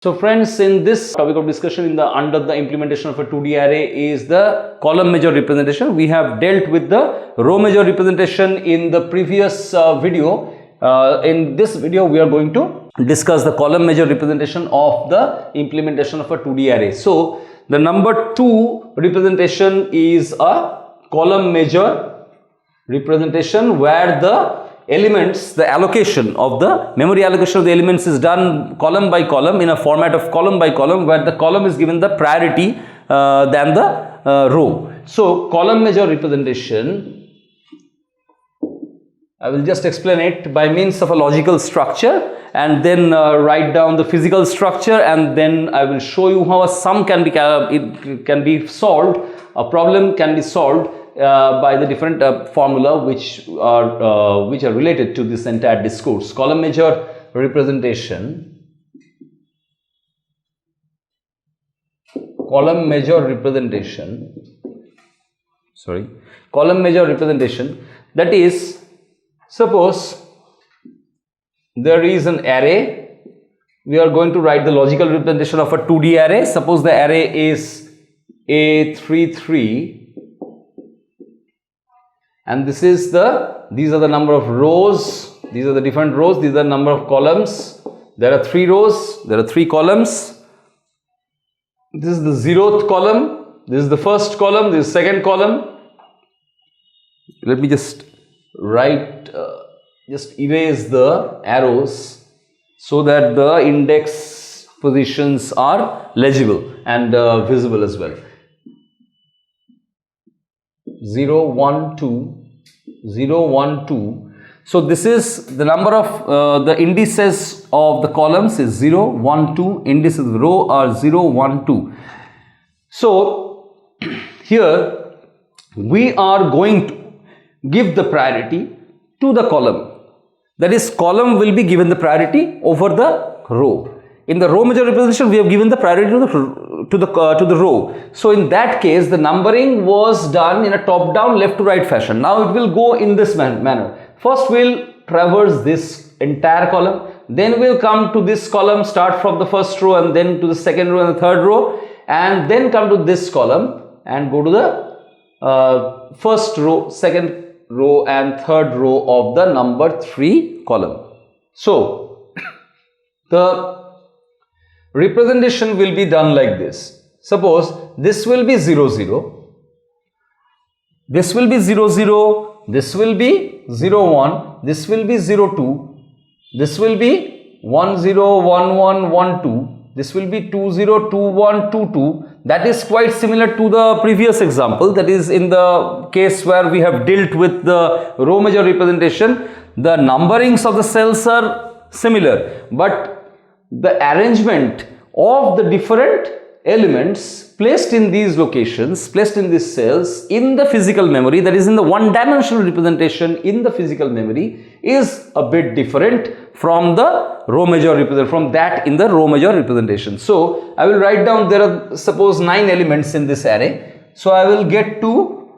So friends, in this topic of discussion under the implementation of a 2D array is the column measure representation. We have dealt with the row measure representation in the previous video. In this video we are going to discuss the column measure representation of the implementation of a 2D array. So the number 2 representation is a column measure representation where the elements, the allocation of the memory allocation of the elements is done column by column in a format of column by column, where the column is given the priority than the row. So column measure representation, I will just explain it by means of a logical structure and then write down the physical structure, and then I will show you how a sum can be solved, a problem can be solved by the different formula which are related to this entire discourse. Column measure representation. Column measure representation. That is, suppose there is an array. We are going to write the logical representation of a 2D array. Suppose the array is A33. And these are the number of rows, these are the different rows, these are the number of columns. There are 3 rows, there are 3 columns. This is the 0th column, this is the first column, this is the second column. Let me just write, just erase the arrows so that the index positions are legible and visible as well. 0, 1, 2, 0, 1, 2. So this is the number of the indices of the columns is 0, 1, 2. Indices of the row are 0, 1, 2. So here we are going to give the priority to the column. That is, column will be given the priority over the row. In the row measure representation, we have given the priority to the row. So in that case, the numbering was done in a top-down, left-to-right fashion. Now it will go in this manner. First, we'll traverse this entire column. Then we'll come to this column, start from the first row, and then to the second row and the third row, and then come to this column and go to the first row, second row, and third row of the number 3 column. So the representation will be done like this. Suppose this will be 0, 0, this will be 0, 0, this will be 0, 1, this will be 0, 2, this will be 1, 0, 1, 1, 1, 2, this will be 2, 0, 2, 1, 2, 2. That is quite similar to the previous example, that is in the case where we have dealt with the row measure representation. The numberings of the cells are similar, but the arrangement of the different elements placed in these locations, placed in these cells in the physical memory, that is in the one-dimensional representation in the physical memory, is a bit different from the row measure representation, from that in the row measure representation. So I will write down, there are suppose 9 elements in this array. So I will get to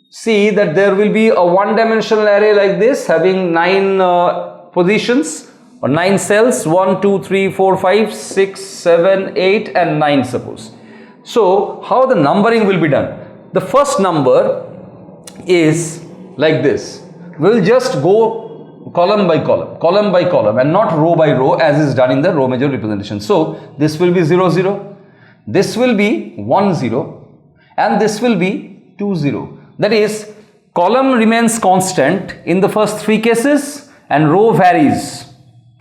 see that there will be a one-dimensional array like this, having 9 positions or 9 cells, 1, 2, 3, 4, 5, 6, 7, 8 and 9 suppose. So how the numbering will be done? The first number is like this. We will just go column by column and not row by row as is done in the row measure representation. So this will be 0, 0, this will be 1, 0 and this will be 2, 0. That is, column remains constant in the first 3 cases and row varies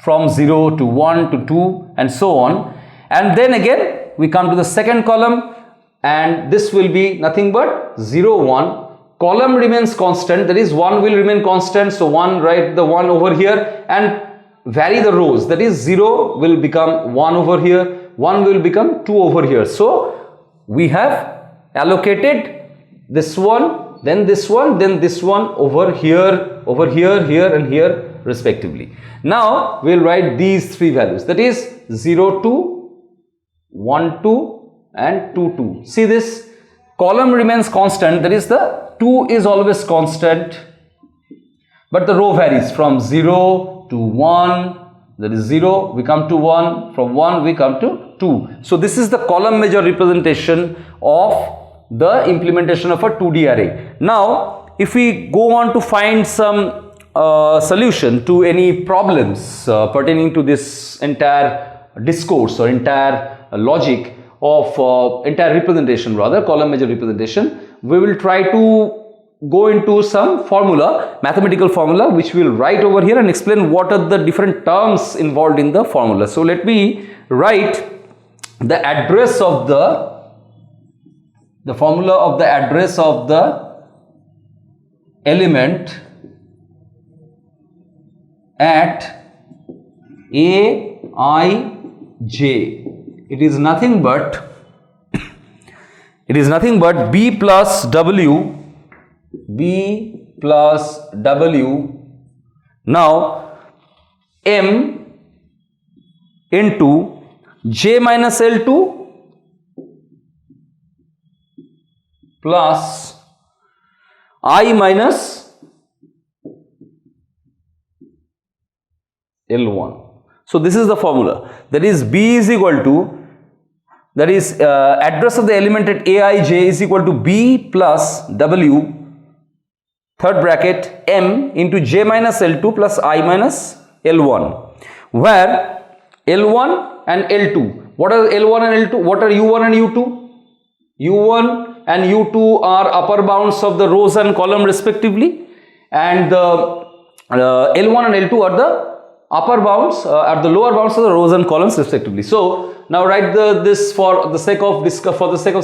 from 0 to 1 to 2 and so on. And then again we come to the second column and this will be nothing but 0, 1. Column remains constant, that is 1 will remain constant. So 1, write the 1 over here and vary the rows, that is 0 will become 1 over here, 1 will become 2 over here. So we have allocated this one, then this one, then this one over here, here and here respectively. Now we will write these 3 values, that is 0, 2, 1, 2 and 2, 2. See this, column remains constant, that is the 2 is always constant, but the row varies from 0 to 1, There is 0, we come to 1, from 1 we come to 2. So this is the column measure representation of the implementation of a 2D array. Now, if we go on to find some solution to any problems pertaining to this entire discourse or entire logic of entire representation, rather column measure representation, we will try to go into some formula, mathematical formula, which we will write over here and explain what are the different terms involved in the formula. So let me write the address of the formula of the address of the element at Aij. It is nothing but B plus W. Now M into J minus L2 plus I minus L1. So this is the formula, that is B is equal to, that is address of the element at Aij is equal to B plus W, third bracket, M into J minus L2 plus I minus L1, where L1 and L2, what are L1 and L2, what are U1 and U2? U1 and U2 are upper bounds of the rows and column respectively, and the L1 and L2 are the upper bounds are the lower bounds of the rows and columns respectively. So now write this for the sake of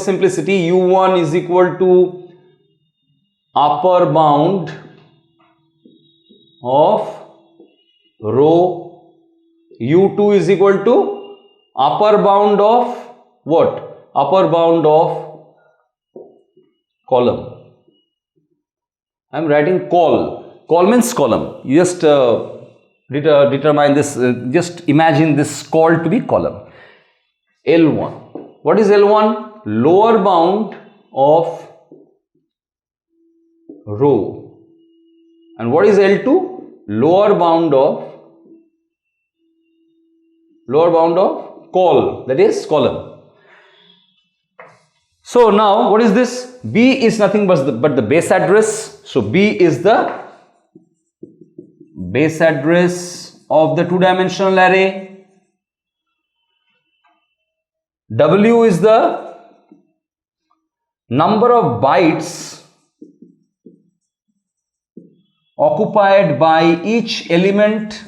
simplicity. U1 is equal to upper bound of row, U2 is equal to upper bound of what? Upper bound of column. I am writing col. Col means column. You just determine this, just imagine this col to be column. L1. What is L1? Lower bound of row. And what is L2? Lower bound of col, that is column. So now what is this? B is nothing but the base address. So B is the base address of the two-dimensional array. W is the number of bytes occupied by each element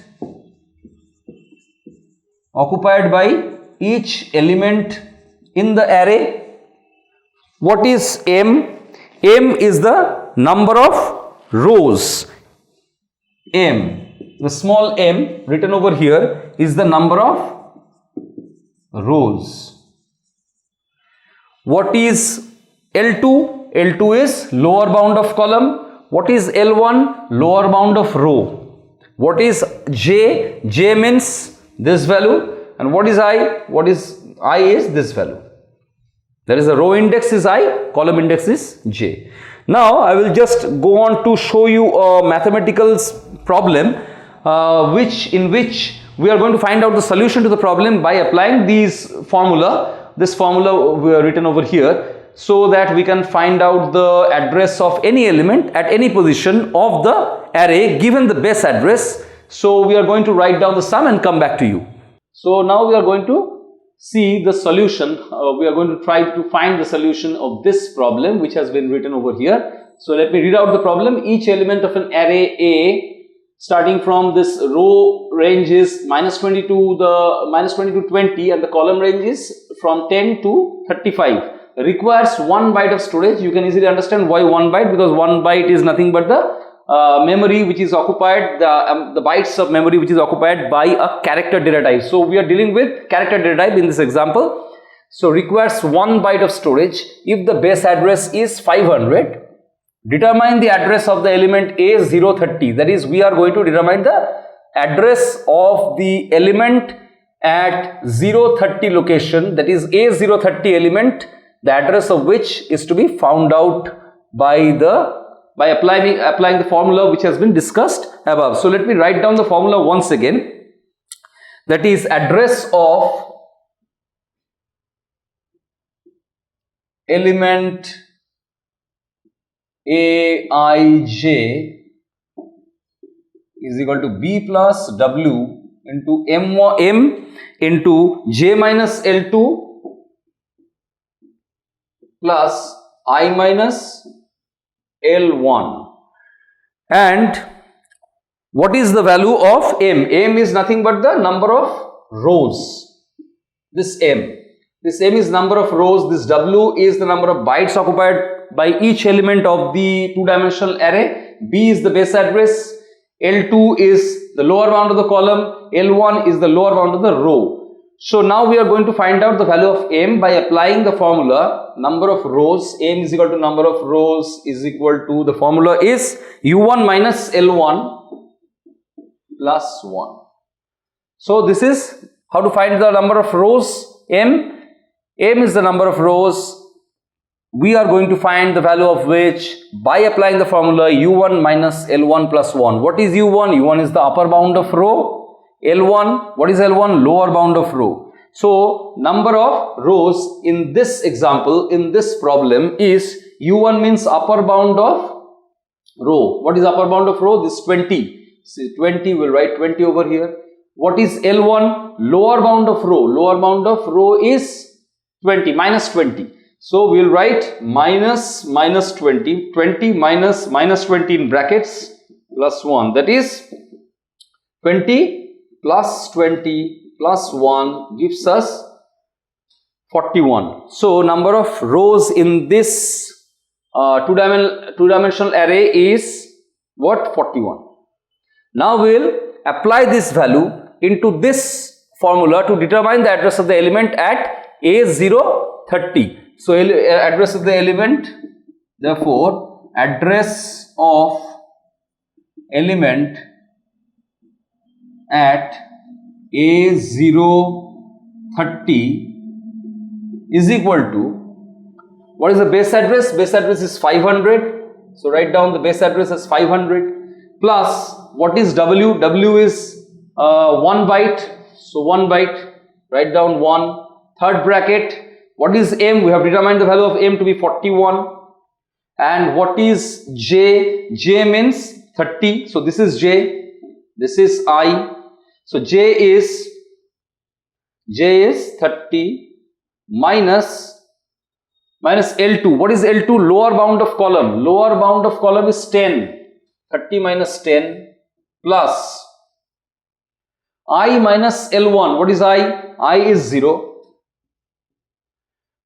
in the array. What is M? M is the number of rows. M, the small m written over here, is the number of rows. What is L2? L2 is lower bound of column. What is L1? Lower bound of row. What is J? J means this value. And what is I? What is I is this value. There is a row index is I, column index is J. Now I will just go on to show you a mathematical problem in which we are going to find out the solution to the problem by applying this formula written over here, so that we can find out the address of any element at any position of the array given the base address. So we are going to write down the sum and come back to you. So now we are going to see the solution. We are going to try to find the solution of this problem which has been written over here. So let me read out the problem. Each element of an array A, starting from this row range is -20 to 20, and the column range is from 10 to 35, requires 1 byte of storage. You can easily understand why 1 byte, because 1 byte is nothing but the memory which is occupied, the bytes of memory which is occupied by a character data type. So we are dealing with character data type in this example. So requires 1 byte of storage. If the base address is 500, determine the address of the element A030. That is, we are going to determine the address of the element at 030 location, that is A030 element, the address of which is to be found out by applying the formula which has been discussed above. So let me write down the formula once again. that is address of element Aij is equal to B plus W into M into J minus L2 plus I minus L1. And what is the value of M? M is nothing but the number of rows. This M is number of rows. This W is the number of bytes occupied by each element of the two-dimensional array. B is the base address. L2 is the lower bound of the column. L1 is the lower bound of the row. So now we are going to find out the value of M by applying the formula number of rows. M is equal to number of rows is equal to, the formula is U1 minus L1 plus 1. So this is how to find the number of rows. M is the number of rows. We are going to find the value of which by applying the formula U1 minus L1 plus 1. What is U1? U1 is the upper bound of row. L1, what is L1? Lower bound of row. So number of rows in this example, in this problem, is U1 means upper bound of row. What is upper bound of row? This 20. See, 20, we'll write 20 over here. What is L1? Lower bound of row. Lower bound of row is 20, minus 20. So we'll write minus 20, 20 minus 20 in brackets plus 1. That is 20 plus 20 plus 1 gives us 41. So number of rows in this two-dimensional array is what? 41. Now we'll apply this value into this formula to determine the address of the element at A030. So address of the element, therefore address of element at A030 is equal to, what is the base address? Base address is 500. So write down the base address as 500 plus what is W? W is 1 byte. So 1 byte, write down 1. Third bracket, what is M? We have determined the value of M to be 41. And what is J? J means 30. So this is J, this is I. So J is 30 minus L2. What is L2? Lower bound of column. Lower bound of column is 10. 30 minus 10 plus I minus L1. What is I? I is 0.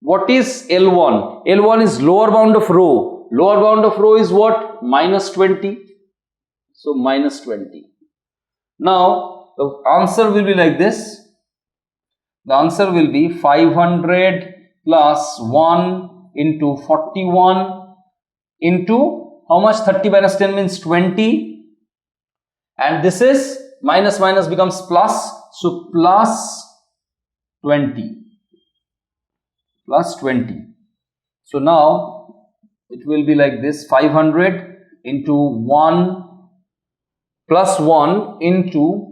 What is L1? L1 is lower bound of row. Lower bound of row is what? Minus 20. So minus 20. Now the answer will be like this. The answer will be 500 plus 1 into 41 into how much? 30 minus 10 means 20. And this is minus minus becomes plus. So plus 20. Plus 20. So now it will be like this: 500 into 1 plus 1 into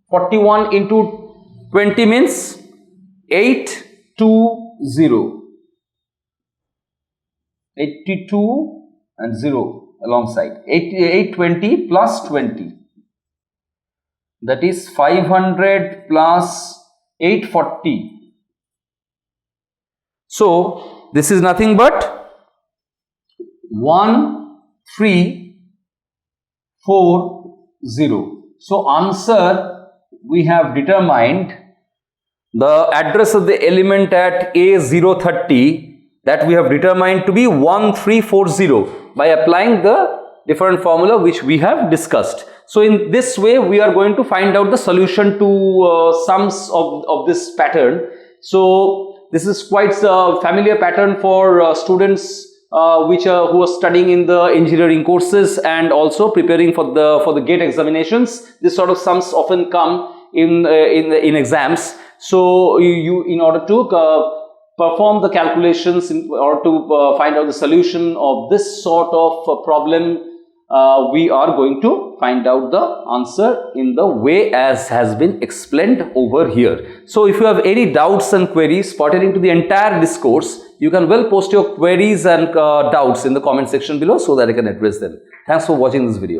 41 into 20 means 820. 82 and 0 alongside. 820 plus 20. That is 500 plus 840. So this is nothing but 1340. So answer, we have determined the address of the element at A030, that we have determined to be 1340 by applying the different formula which we have discussed. So in this way we are going to find out the solution to sums of this pattern. So this is quite a familiar pattern for students who are studying in the engineering courses and also preparing for the GATE examinations. This sort of sums often come in exams. So you in order to perform the calculations, in order to find out the solution of this sort of problem, we are going to find out the answer in the way as has been explained over here. So if you have any doubts and queries pertaining to the entire discourse, you can well post your queries and doubts in the comment section below so that I can address them. Thanks for watching this video.